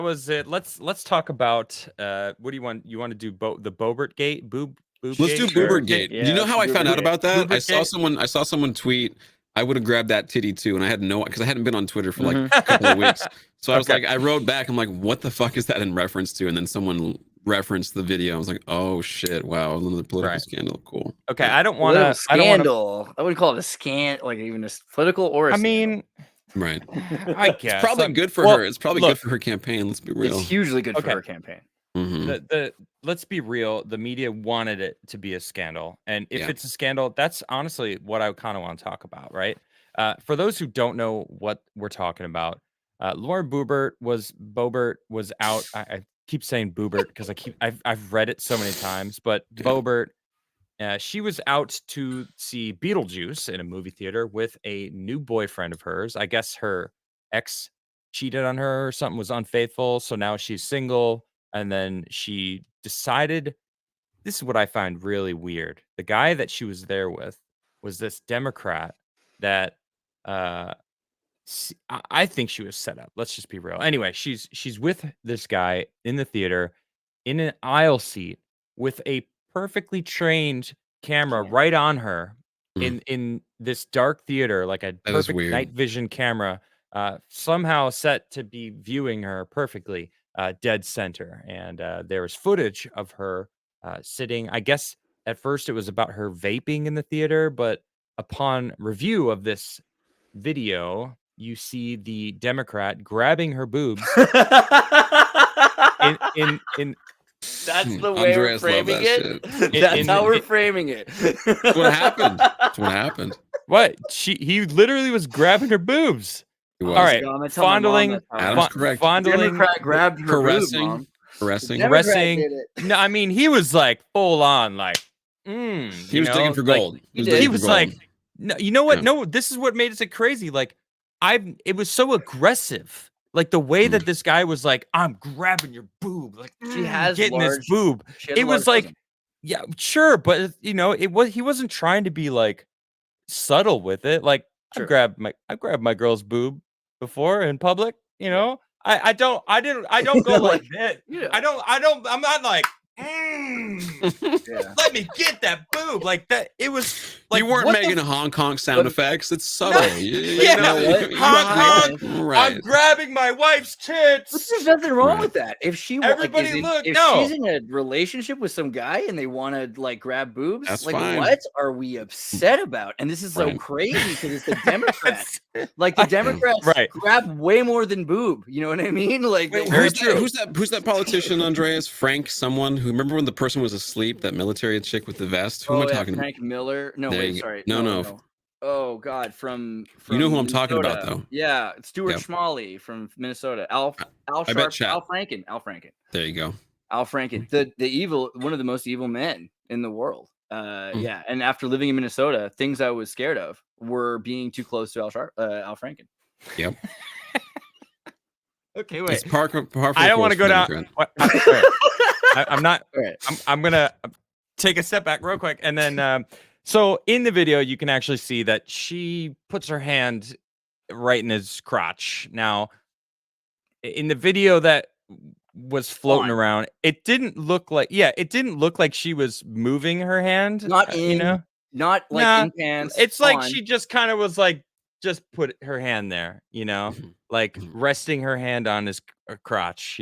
was it. Let's talk about what do you want? You want to do the BoobertGate? Let's do BoobertGate. Yeah, Do you know how I found out about that? I saw BoobertGate? someone tweet, I would have grabbed that titty too, and I had no, because I hadn't been on Twitter for like a couple of weeks. So I was like, I wrote back, I'm like, what the fuck is that in reference to? And then someone referenced the video. I was like, oh shit, wow, another political scandal. Cool. Okay, I don't want to scandal. I wouldn't call it a scandal, like even a political or a mean, right. I guess it's probably good for her. It's probably good for her campaign. Let's be real. It's hugely good for her campaign. Let's be real. The media wanted it to be a scandal, and if it's a scandal, that's honestly what I kind of want to talk about, right? For those who don't know what we're talking about, Lauren Boebert was out. I keep saying Boebert because I've read it so many times, but Boebert, she was out to see Beetlejuice in a movie theater with a new boyfriend of hers. I guess her ex cheated on her or something, was unfaithful, so now she's single. And then she decided, this is what I find really weird. The guy that she was there with was this Democrat that I think she was set up. Let's just be real. Anyway, she's with this guy in the theater in an aisle seat with a perfectly trained camera right on her in this dark theater, like a perfect night vision camera, somehow set to be viewing her perfectly. Dead center, and there was footage of her sitting. I guess at first it was about her vaping in the theater, but upon review of this video, you see the Democrat grabbing her boobs. in That's the way we're framing it. That's how we're framing it. That's what happened. That's what happened. What? He literally was grabbing her boobs. All right, fondling. Adam's correct. Fondling. Democrat grabbed her caressing. No, I mean he was like full on, like he was digging for gold. Like, he was like, no, you know what? Yeah. No, this is what made it crazy. Like, it was so aggressive. Like the way that this guy was like, I'm grabbing your boob, like she has getting this boob. It was like, yeah, sure, but he wasn't trying to be like subtle with it. Like I grabbed my girl's boob before in public, I don't go like that. Yeah. I'm not like, let me get that boob like that. It was like, you weren't making Hong Kong sound effects. It's subtle. Hong Kong. Right. I'm grabbing my wife's tits. But there's nothing wrong with that. If she if she's in a relationship with some guy and they want to like grab boobs, that's like fine. What are we upset about? And this is so crazy because it's the Democrats. Like the Democrats grab way more than boob. You know what I mean? Like who's that politician, Andreas? Frank someone who, remember when the person was asleep, that military chick with the vest? Who am I talking Frank about? Miller? No, wait, sorry. No. Oh God, from you know who I'm talking about though. Yeah, Stuart Schmalley from Minnesota. Al Franken. There you go. Al Franken, the one of the most evil men in the world. Yeah, and after living in Minnesota, things I was scared of were being too close to Al Franken. Yep. Okay, wait. I don't want to go down. I'm not. I'm gonna take a step back real quick, and then. So in the video, you can actually see that she puts her hand right in his crotch. Now, in the video that was floating around, it didn't look like she was moving her hand. Not in pants. It's like she just kind of was like, just put her hand there, like resting her hand on his crotch,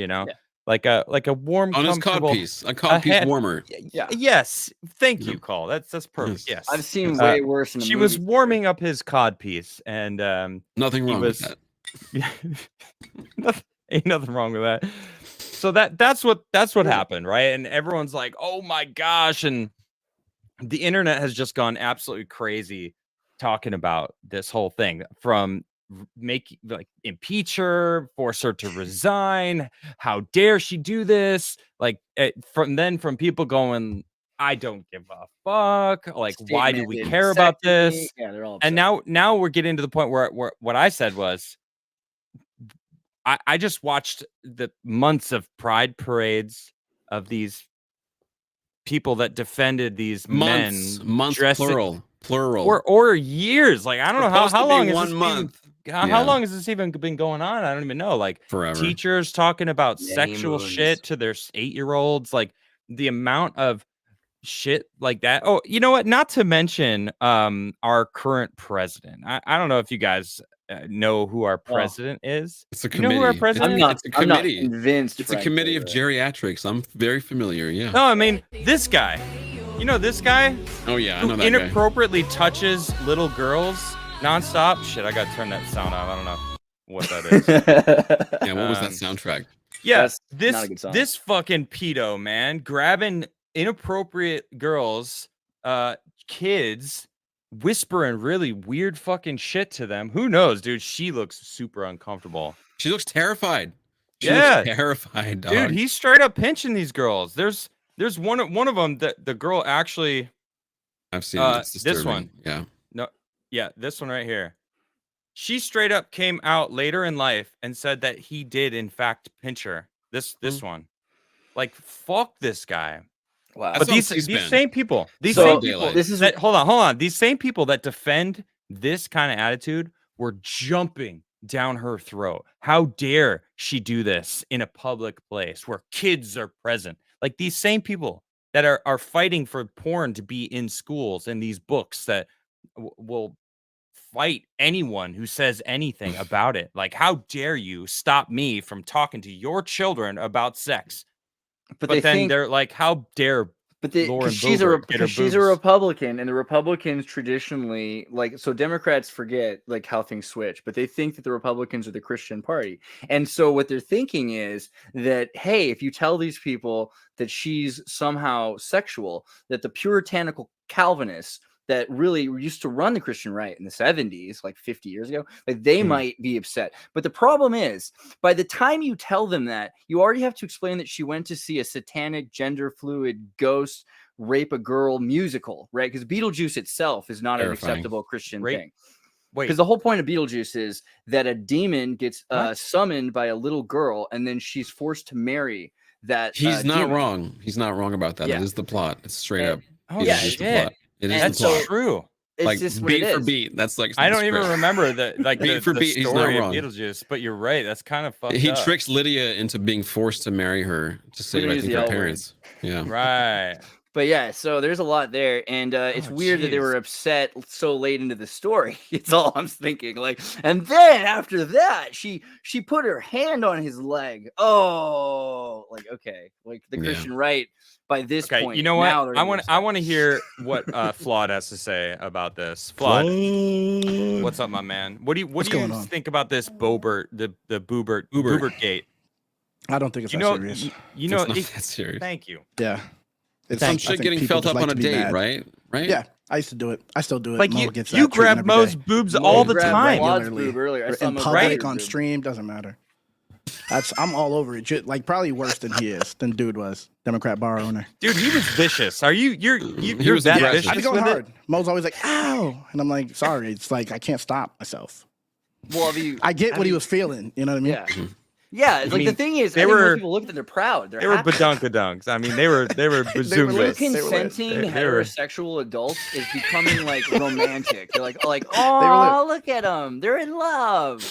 like a warm, on his codpiece, a codpiece warmer. Yeah. Yes. Thank you, Caul. That's perfect. Yes. I've seen way worse. She was warming up his codpiece, and nothing wrong with that. Ain't nothing wrong with that. So that's what happened, right? And everyone's like, "Oh my gosh!" And the internet has just gone absolutely crazy talking about this whole thing, from impeach her, force her to resign, how dare she do this, from people going, I don't give a fuck, like why do we care about this? Yeah, they're all upset. And now we're getting to the point where what I said was, I just watched the months of pride parades of these people that defended these months men plural plural. Or years. Like I don't know how long is 1 month. How long has this even been going on? I don't even know. Like Forever. Teachers talking about Many sexual moons. shit to their 8-year-olds. Like the amount of shit like that. Oh, you know what? Not to mention our current president. I don't know if you guys know who our president is. It's a You know who our committee. president is? It's a committee. I'm not convinced. It's a committee of geriatrics. I'm very familiar. Yeah. No, I mean this guy. You know this guy? Oh yeah, I Who know that guy. inappropriately touches little girls nonstop. Shit, I gotta turn that sound off. I don't know what that is. Yeah, what was that soundtrack? Yeah, That's not a good song. this fucking pedo, man, grabbing inappropriate girls, kids, whispering really weird fucking shit to them. Who knows, dude? She looks super uncomfortable. She looks terrified. She Yeah. looks terrified, dog. Dude, he's straight up pinching these girls. There's one of them that the girl actually. I've seen it. It's this disturbing. one. Yeah. No, yeah, this one right here. She straight up came out later in life and said that he did in fact pinch her. This one. Like fuck this guy. Wow. But these same people, hold on. These same people that defend this kind of attitude were jumping down her throat. How dare she do this in a public place where kids are present? Like these same people that are fighting for porn to be in schools and these books that will fight anyone who says anything about it. Like, how dare you stop me from talking to your children about sex? But then they're like, how dare Lauren she's Boebert a Republican, and the Republicans traditionally, like, so Democrats forget like how things switch, but they think that the Republicans are the Christian party. And so what they're thinking is that, hey, if you tell these people that she's somehow sexual, that the puritanical Calvinists that really used to run the Christian right in the 70s, like 50 years ago, like they might be upset. But the problem is, by the time you tell them that, you already have to explain that she went to see a satanic, gender fluid, ghost, rape a girl musical, right? Because Beetlejuice itself is not an acceptable Christian thing. Because the whole point of Beetlejuice is that a demon gets summoned by a little girl, and then she's forced to marry that. He's not wrong. He's not wrong about that. Yeah. That is the plot. It's straight up. Oh, yeah, the plot. It is the plot. True. It's like just beat for beat. That's like I don't even remember the beat for beat. story He's not of wrong. Beetlejuice, but you're right. That's kind of fucked He up. tricks Lydia into being forced to marry her to save, I think, her parents. Yeah. Right. But yeah, so there's a lot there, and it's weird that they were upset so late into the story. It's all I'm thinking. Like, and then after that, she put her hand on his leg. Oh, like okay, like the Christian right. By this point, you know what? I want to hear what Flawed has to say about this. Flawed, what's up, my man? What do you think about this Boebert, the BoobertGate? I don't think it's that serious. It's not that serious. Thank you. Yeah. It's some shit getting felt up on a date, right? Right? Yeah. I used to do it. I still do it. Like you grab Mo's boobs all the time. In public, on stream, doesn't matter. I'm all over it. Like probably worse than dude was. Democrat bar owner. Dude, he was vicious. You're was that aggressive. vicious? I be going hard. Mo's always like, ow, and I'm like, sorry. It's like I can't stop myself. Well, I get what he was feeling. You know what I mean? Yeah. Yeah, it's like the thing is, most people look at them, they're proud. They were badunkadunks. I mean, they were bazookas. Consenting heterosexual adults is becoming like romantic. They're like, oh, look at them, they're in love.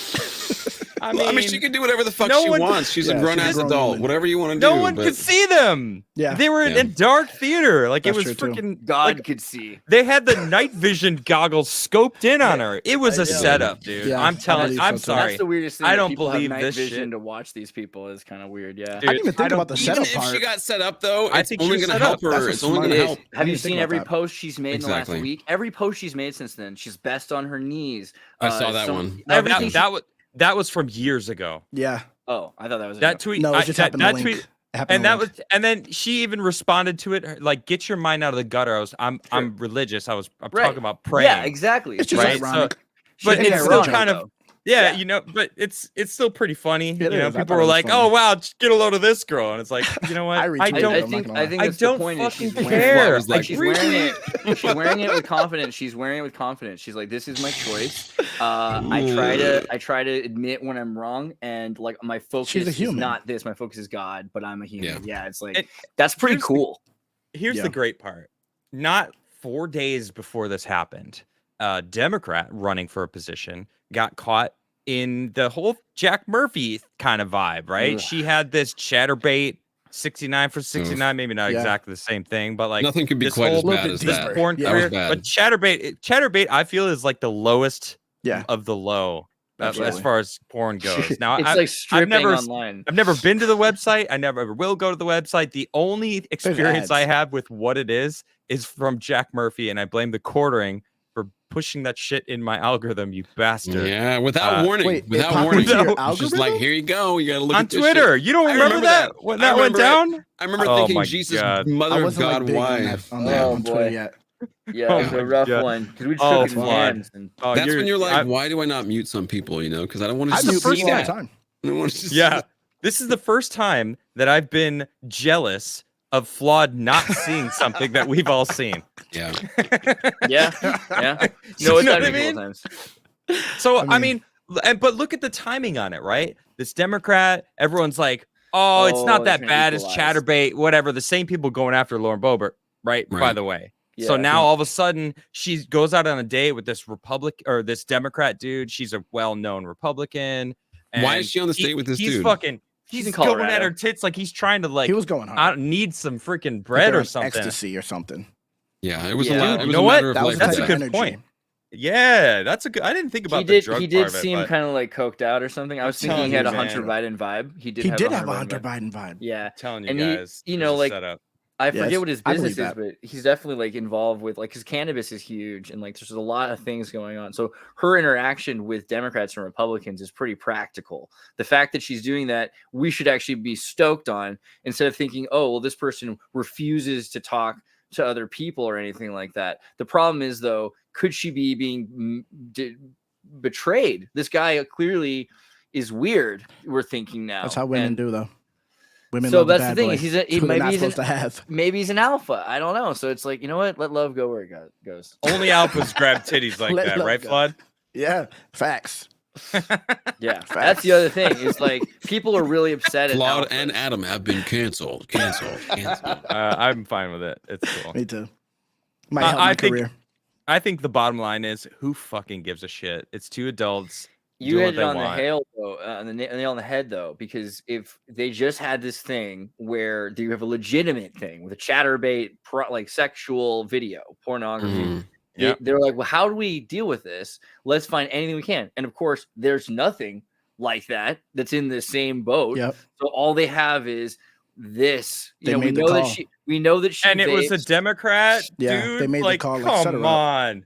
I mean, she can do whatever the fuck she wants. She's a grown-ass adult. Whatever you want to do. No one could see them. Yeah, they were in dark theater. Like That's it was freaking God could see. They had the night vision goggles scoped in on her. It was a setup, dude. Yeah, I'm telling. I'm sorry. That's the weirdest thing. I don't people believe have night this vision shit. to watch these people is kind of weird. Yeah, Dude, I didn't even think about the setup even part. If she got set up though, I it's think only she's going to set help up. her. It's only going to help. Have you seen every post she's made in the last Exactly. week? Every post she's made since then, she's best on her knees. I saw that one. No, that was from years ago. Yeah. Oh, I thought that was that tweet. No, it just happened. That tweet. And then she even responded to it like, "Get your mind out of the gutter." I'm religious. I'm talking about praying. Yeah, exactly. It's just ironic. But it's still kind of. Yeah, yeah. But it's still pretty funny. Is. People were like, "Oh wow, just get a load of this girl," and it's like, you know what? I think I don't fucking care. She's wearing it. She's wearing it with confidence. She's wearing it with confidence. She's like, "This is my choice." I try to admit when I'm wrong, and like my focus is not this. My focus is God, but I'm a human. Yeah, it's like that's pretty cool. Here's the great part. Not 4 days before this happened, a Democrat running for a position got caught in the whole Jack Murphy kind of vibe, right? Ugh. She had this chatterbait 69 for 69, maybe not exactly the same thing, but like nothing could be this quite as whole bad as this that. porn That career. was bad. But chatterbait, I feel is like the lowest of the low as Absolutely. far as porn goes. Now, It's like stripping online. I've never been to the website. I never ever will go to the website. The only experience I have with what it is from Jack Murphy, and I blame the quartering for pushing that shit in my algorithm, you bastard. Yeah, without warning. Wait, without it warning. popped into your It's just like, algorithm? here you go. You gotta look On at this Twitter. shit. You don't remember that when that went down? I remember Oh thinking, my Jesus, God. I mother of wasn't God, like big why? on Twitter yet. Yeah, it was a rough one because we just took it in hands. And That's when you're like, why do I not mute some people? You know, because I don't want to I see mute people all the that. time. I don't want to Yeah. This is the first time that I've been jealous of Flawed not seeing something that we've all seen. Yeah. yeah. No, You it's know happened what I a mean? couple times. So, I mean, but look at the timing on it, right? This Democrat, everyone's like, oh, it's not that bad as chatterbait, whatever. The same people going after Lauren Boebert, right? By the way. So now all of a sudden she goes out on a date with this this Democrat dude. She's a well-known Republican. Why is she on the date with this dude? He's going at her tits like he's trying to he was going hard. I need some freaking bread or something. Ecstasy or something. Yeah, it was a lot. You know what? That's a good point. Yeah, that's a good. I didn't think about the drug He did part of it, seem but kind of like coked out or something. I was thinking he had a Hunter Biden vibe. He did have a Hunter Biden vibe. Yeah, I'm telling you and guys, you know, like setup. I forget what his business is, that. but he's definitely like involved with like his cannabis is huge and like there's a lot of things going on. So her interaction with Democrats and Republicans is pretty practical. The fact that she's doing that, we should actually be stoked on instead of thinking, oh, well, this person refuses to talk to other people or anything like that. The problem is, though, could she be being betrayed? This guy clearly is weird. We're thinking now. That's how women do, though. Women so love that's the the thing. Is maybe he's an alpha. I don't know. So it's like, you know what? Let love go where it goes. Only alphas grab titties like that, right, Flood? Yeah, facts. Yeah, that's the other thing. Is like people are really upset. Flawed and Adam have been canceled. I'm fine with it. It's cool. Me too. Might help my career. I think the bottom line is who fucking gives a shit? It's two adults. You hit it on the nail on the head though, because if they just had this thing where you have a legitimate thing with a chatterbait, like sexual video, pornography, they're like, well, how do we deal with this? Let's find anything we can. And of course, there's nothing like that that's in the same boat. Yep. So all they have is this. We know that she and it was a Democrat. Yeah, dude. they made like, the call. Come on.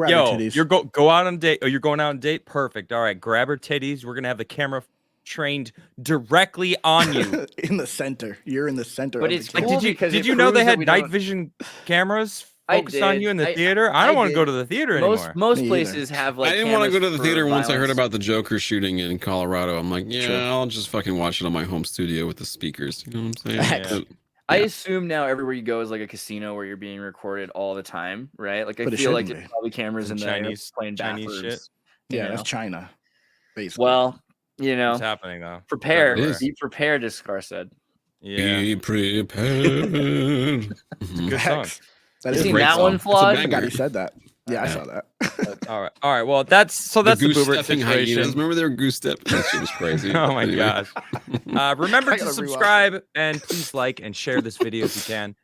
Yo, you're go out on a date. Oh, you're going out on a date. Perfect. All right, grab her titties. We're gonna have the camera trained directly on you in the center. You're in the center. But it's like, did you know they had night vision cameras focused on you in the theater? I don't want to go to the theater anymore. Most places have like. I didn't want to go to the theater once I heard about the Joker shooting in Colorado. I'm like, I'll just fucking watch it on my home studio with the speakers. You know what I'm saying? Yeah. I assume now everywhere you go is like a casino where you're being recorded all the time, right? Like I feel like there's probably cameras in Chinese playing Chinese shit. Yeah, that's China. Basically. Well, you know, what's happening though? Prepare. Be prepared, as Scar said. Yeah. Be prepared. Good song. That is that one Flawed? I forgot he said that. Yeah, I saw that. All right. Well, that's the Boobert situation. Hyenas. Remember they were goose stepping? That shit was crazy. Oh my gosh. Remember to subscribe and please like and share this video if you can.